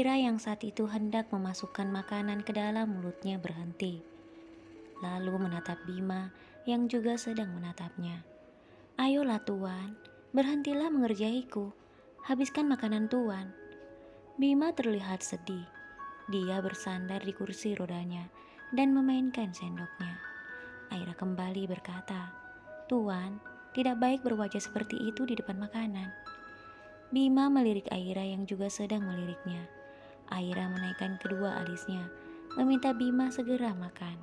Aira yang saat itu hendak memasukkan makanan ke dalam mulutnya berhenti, lalu menatap Bima yang juga sedang menatapnya. "Ayolah Tuan, berhentilah mengerjaiku. Habiskan makanan Tuan." Bima terlihat sedih. Dia bersandar di kursi rodanya dan memainkan sendoknya. Aira kembali berkata, "Tuan, tidak baik berwajah seperti itu di depan makanan." Bima melirik Aira yang juga sedang meliriknya. Aira menaikkan kedua alisnya, meminta Bima segera makan.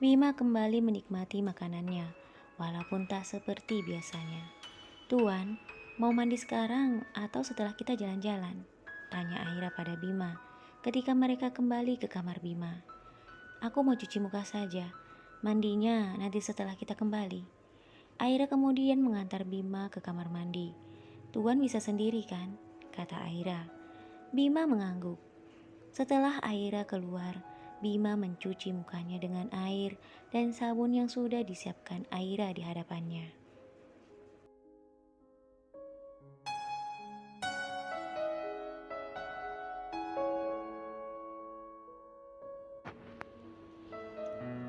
Bima kembali menikmati makanannya, walaupun tak seperti biasanya. "Tuan, mau mandi sekarang atau setelah kita jalan-jalan?" tanya Aira pada Bima ketika mereka kembali ke kamar Bima. "Aku mau cuci muka saja, mandinya nanti setelah kita kembali." Aira kemudian mengantar Bima ke kamar mandi. "Tuan bisa sendiri kan?" kata Aira. Bima mengangguk. Setelah Aira keluar, Bima mencuci mukanya dengan air dan sabun yang sudah disiapkan Aira di hadapannya.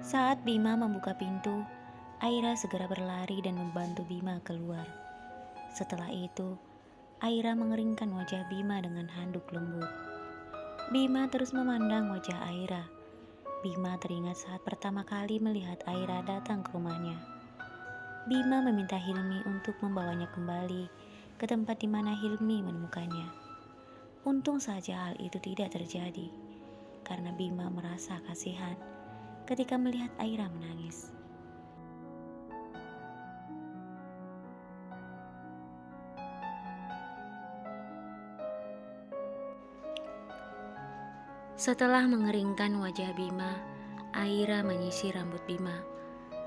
Saat Bima membuka pintu, Aira segera berlari dan membantu Bima keluar. Setelah itu, Aira mengeringkan wajah Bima dengan handuk lembut. Bima terus memandang wajah Aira. Bima teringat saat pertama kali melihat Aira datang ke rumahnya. Bima meminta Hilmi untuk membawanya kembali ke tempat di mana Hilmi menemukannya. Untung saja hal itu tidak terjadi, karena Bima merasa kasihan ketika melihat Aira menangis. Setelah mengeringkan wajah Bima, Aira menyisir rambut Bima.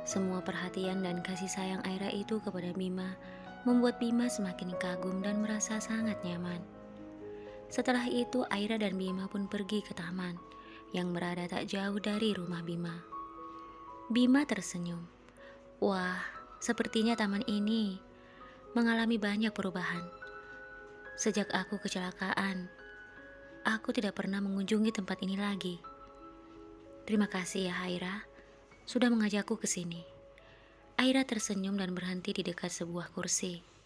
Semua perhatian dan kasih sayang Aira itu kepada Bima membuat Bima semakin kagum dan merasa sangat nyaman. Setelah itu, Aira dan Bima pun pergi ke taman yang berada tak jauh dari rumah Bima. Bima tersenyum. "Wah, sepertinya taman ini mengalami banyak perubahan. Sejak aku kecelakaan, aku tidak pernah mengunjungi tempat ini lagi. Terima kasih ya Aira, sudah mengajakku ke sini." Aira tersenyum dan berhenti di dekat sebuah kursi.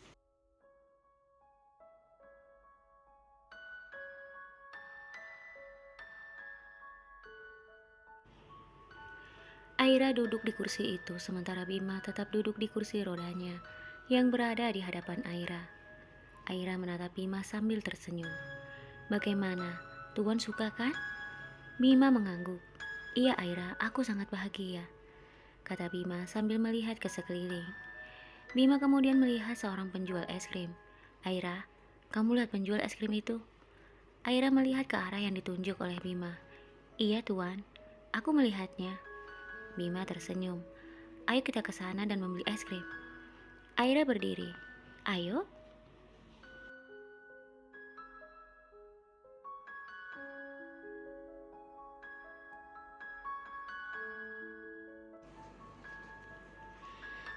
Aira duduk di kursi itu sementara Bima tetap duduk di kursi rodanya yang berada di hadapan Aira. Aira menatap Bima sambil tersenyum. "Bagaimana? Tuan suka kan?" Bima mengangguk. "Iya Aira, aku sangat bahagia," kata Bima sambil melihat ke sekeliling. Bima kemudian melihat seorang penjual es krim. "Aira, kamu lihat penjual es krim itu?" Aira melihat ke arah yang ditunjuk oleh Bima. "Iya Tuan, aku melihatnya." Bima tersenyum. "Ayo kita ke sana dan membeli es krim." Aira berdiri. "Ayo."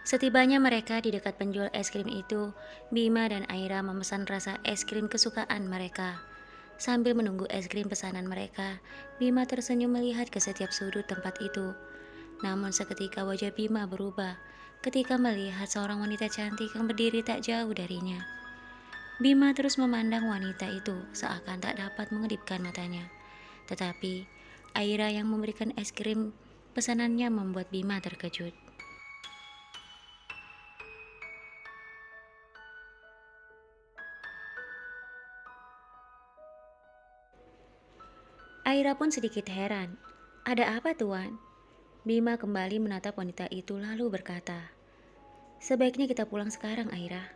Setibanya mereka di dekat penjual es krim itu, Bima dan Aira memesan rasa es krim kesukaan mereka. Sambil menunggu es krim pesanan mereka, Bima tersenyum melihat ke setiap sudut tempat itu. Namun seketika wajah Bima berubah ketika melihat seorang wanita cantik yang berdiri tak jauh darinya. Bima terus memandang wanita itu seakan tak dapat mengedipkan matanya. Tetapi Aira yang memberikan es krim pesanannya membuat Bima terkejut. Aira pun sedikit heran. "Ada apa Tuan?" Bima kembali menatap wanita itu lalu berkata, "Sebaiknya kita pulang sekarang Aira."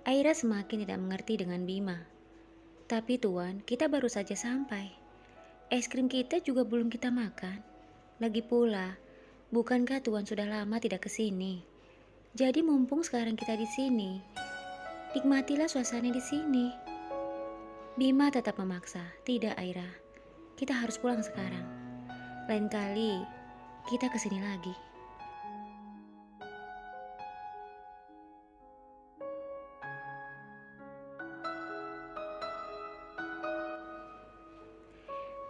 Aira semakin tidak mengerti dengan Bima. "Tapi Tuan, kita baru saja sampai. Es krim kita juga belum kita makan. Lagi pula, bukankah Tuan sudah lama tidak ke sini? Jadi mumpung sekarang kita di sini, nikmatilah suasana di sini." Bima tetap memaksa, "Tidak Aira, kita harus pulang sekarang. Lain kali kita kesini lagi.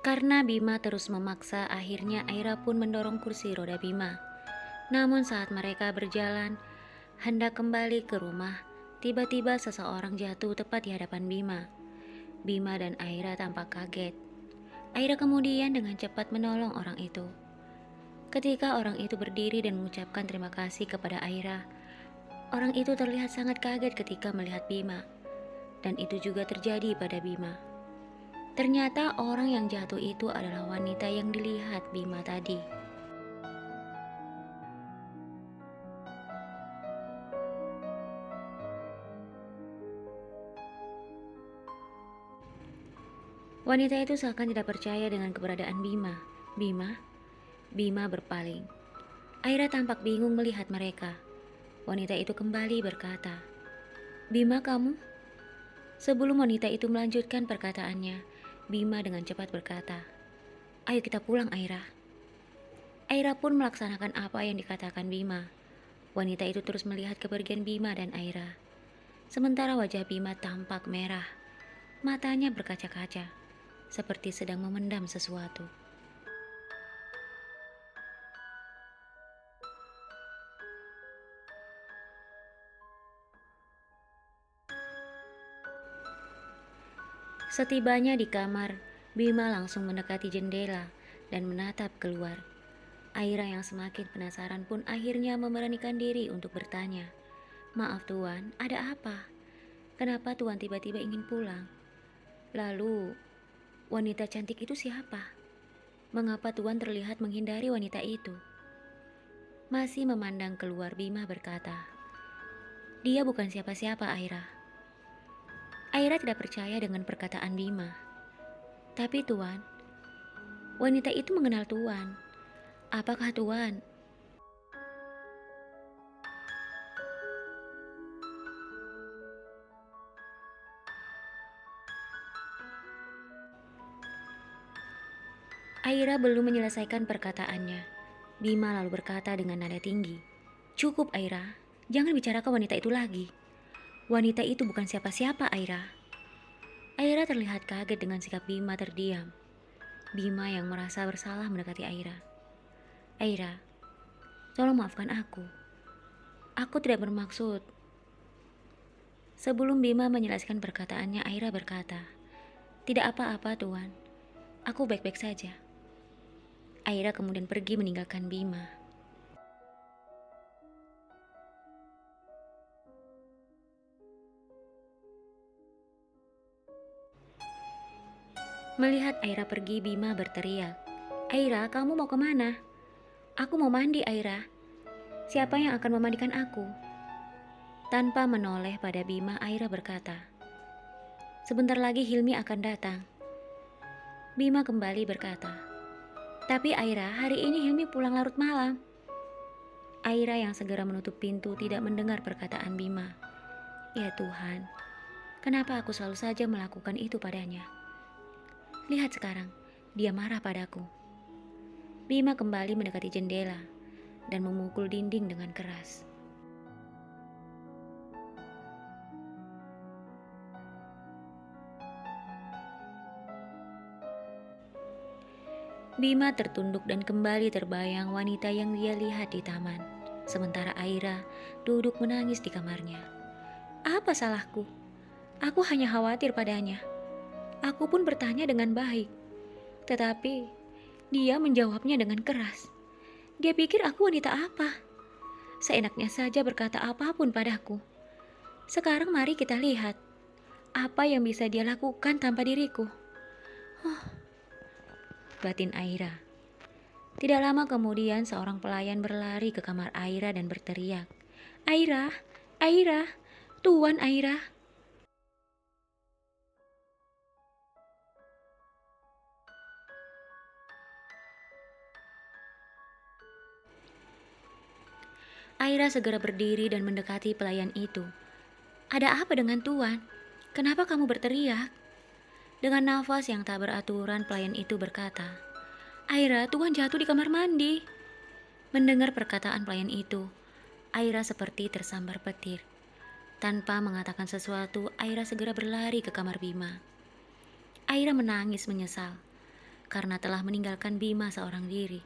Karena Bima terus memaksa, akhirnya Aira pun mendorong kursi roda Bima. Namun saat mereka berjalan, hendak kembali ke rumah, tiba-tiba seseorang jatuh tepat di hadapan Bima. Bima dan Aira tampak kaget. Aira kemudian dengan cepat menolong orang itu. Ketika orang itu berdiri dan mengucapkan terima kasih kepada Aira, orang itu terlihat sangat kaget ketika melihat Bima. Dan itu juga terjadi pada Bima. Ternyata orang yang jatuh itu adalah wanita yang dilihat Bima tadi. Wanita itu seakan tidak percaya dengan keberadaan Bima. Bima berpaling. Aira tampak bingung melihat mereka. Wanita itu kembali berkata, "Bima, kamu?" Sebelum wanita itu melanjutkan perkataannya, Bima dengan cepat berkata, "Ayo kita pulang, Aira." Aira pun melaksanakan apa yang dikatakan Bima. Wanita itu terus melihat kepergian Bima dan Aira. Sementara wajah Bima tampak merah. Matanya berkaca-kaca, seperti sedang memendam sesuatu. Setibanya di kamar, Bima langsung mendekati jendela dan menatap keluar. Aira yang semakin penasaran pun akhirnya memberanikan diri untuk bertanya, "Maaf Tuan, ada apa? Kenapa Tuan tiba-tiba ingin pulang? Lalu, wanita cantik itu siapa? Mengapa Tuan terlihat menghindari wanita itu?" Masih memandang keluar, Bima berkata, "Dia bukan siapa-siapa, Aira." Aira tidak percaya dengan perkataan Bima. "Tapi Tuan, wanita itu mengenal Tuan. Apakah Tuan?" Aira belum menyelesaikan perkataannya. Bima lalu berkata dengan nada tinggi, "Cukup Aira, jangan bicarakan wanita itu lagi. Wanita itu bukan siapa-siapa, Aira." Aira terlihat kaget dengan sikap Bima terdiam. Bima yang merasa bersalah mendekati Aira. "Aira, tolong maafkan aku. Aku tidak bermaksud." Sebelum Bima menyelesaikan perkataannya, Aira berkata, "Tidak apa-apa, Tuan. Aku baik-baik saja." Aira kemudian pergi meninggalkan Bima. Melihat Aira pergi, Bima berteriak, "Aira, kamu mau kemana?" "Aku mau mandi, Aira. Siapa yang akan memandikan aku?" Tanpa menoleh pada Bima, Aira berkata, "Sebentar lagi Hilmi akan datang." Bima kembali berkata, "Tapi Aira, hari ini Hilmi pulang larut malam." Aira yang segera menutup pintu tidak mendengar perkataan Bima. Ya Tuhan, kenapa aku selalu saja melakukan itu padanya? Lihat sekarang, dia marah padaku. Bima kembali mendekati jendela dan memukul dinding dengan keras. Bima tertunduk dan kembali terbayang wanita yang dia lihat di taman. Sementara Aira duduk menangis di kamarnya. Apa salahku? Aku hanya khawatir padanya. Aku pun bertanya dengan baik. Tetapi dia menjawabnya dengan keras. Dia pikir aku wanita apa? Seenaknya saja berkata apapun padaku. Sekarang mari kita lihat apa yang bisa dia lakukan tanpa diriku. Batin Aira. Tidak lama kemudian seorang pelayan berlari ke kamar Aira dan berteriak, "Aira, Aira, Tuan Aira." Aira segera berdiri dan mendekati pelayan itu. "Ada apa dengan Tuan? Kenapa kamu berteriak?" Dengan nafas yang tak beraturan, pelayan itu berkata, "Aira, Tuan jatuh di kamar mandi." Mendengar perkataan pelayan itu, Aira seperti tersambar petir. Tanpa mengatakan sesuatu, Aira segera berlari ke kamar Bima. Aira menangis menyesal karena telah meninggalkan Bima seorang diri.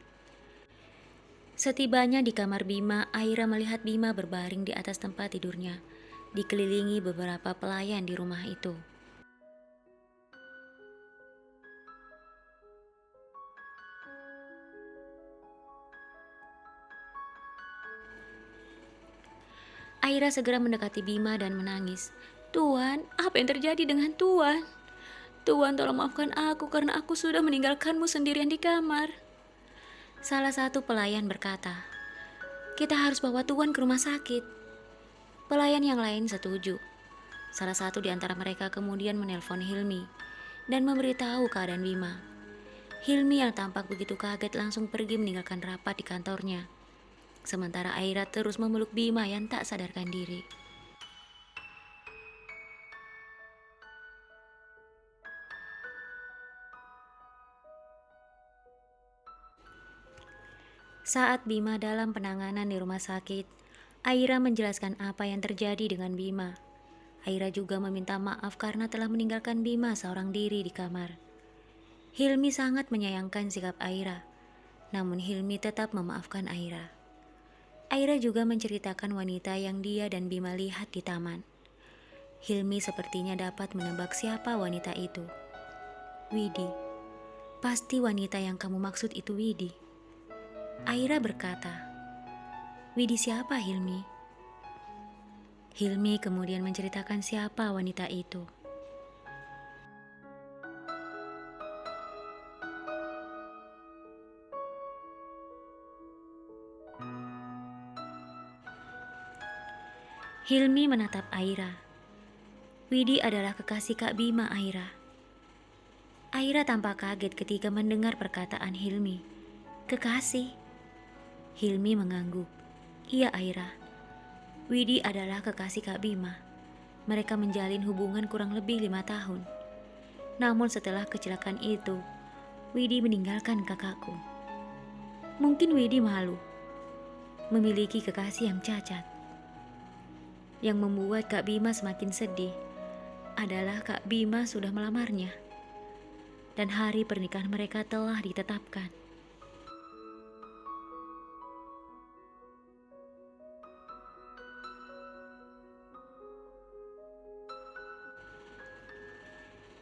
Setibanya di kamar Bima, Aira melihat Bima berbaring di atas tempat tidurnya, dikelilingi beberapa pelayan di rumah itu. Aira segera mendekati Bima dan menangis. "Tuan, apa yang terjadi dengan Tuan? Tuan, tolong maafkan aku karena aku sudah meninggalkanmu sendirian di kamar." Salah satu pelayan berkata, "Kita harus bawa Tuan ke rumah sakit." Pelayan yang lain setuju. Salah satu di antara mereka kemudian menelpon Hilmi dan memberitahu keadaan Bima. Hilmi yang tampak begitu kaget langsung pergi meninggalkan rapat di kantornya. Sementara Aira terus memeluk Bima yang tak sadarkan diri. Saat Bima dalam penanganan di rumah sakit, Aira menjelaskan apa yang terjadi dengan Bima. Aira juga meminta maaf karena telah meninggalkan Bima seorang diri di kamar. Hilmi sangat menyayangkan sikap Aira, namun Hilmi tetap memaafkan Aira. Aira juga menceritakan wanita yang dia dan Bima lihat di taman. Hilmi sepertinya dapat menebak siapa wanita itu. "Widi, pasti wanita yang kamu maksud itu Widi." Aira berkata, "Widi siapa, Hilmi?" Hilmi kemudian menceritakan siapa wanita itu. Hilmi menatap Aira. "Widi adalah kekasih Kak Bima, Aira." Aira tampak kaget ketika mendengar perkataan Hilmi. "Kekasih?" Hilmi mengangguk. "Iya, Aira. Widi adalah kekasih Kak Bima. Mereka menjalin hubungan kurang lebih 5 tahun. Namun setelah kecelakaan itu, Widi meninggalkan kakakku. Mungkin Widi malu memiliki kekasih yang cacat. Yang membuat Kak Bima semakin sedih adalah Kak Bima sudah melamarnya dan hari pernikahan mereka telah ditetapkan."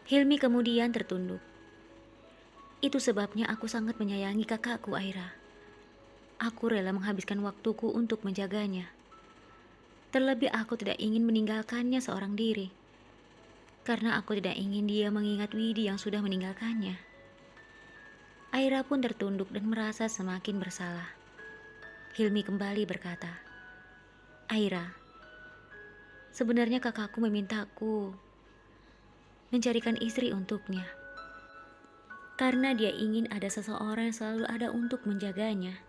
Hilmi kemudian tertunduk. "Itu sebabnya aku sangat menyayangi kakakku, Aira. Aku rela menghabiskan waktuku untuk menjaganya. Terlebih aku tidak ingin meninggalkannya seorang diri, karena aku tidak ingin dia mengingat Widi yang sudah meninggalkannya." Aira pun tertunduk dan merasa semakin bersalah. Hilmi kembali berkata, "Aira, sebenarnya kakakku memintaku mencarikan istri untuknya, karena dia ingin ada seseorang yang selalu ada untuk menjaganya."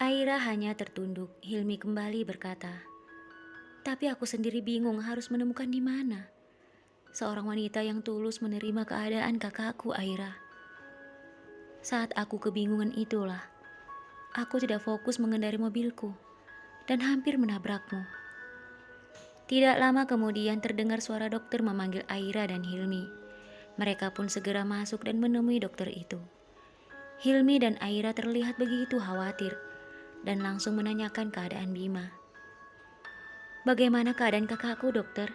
Aira hanya tertunduk. Hilmi kembali berkata, "Tapi aku sendiri bingung harus menemukan di mana seorang wanita yang tulus menerima keadaan kakakku, Aira. Saat aku kebingungan itulah, aku tidak fokus mengendari mobilku dan hampir menabrakmu." Tidak lama kemudian terdengar suara dokter memanggil Aira dan Hilmi. Mereka pun segera masuk dan menemui dokter itu. Hilmi dan Aira terlihat begitu khawatir dan langsung menanyakan keadaan Bima. "Bagaimana keadaan kakakku, dokter?"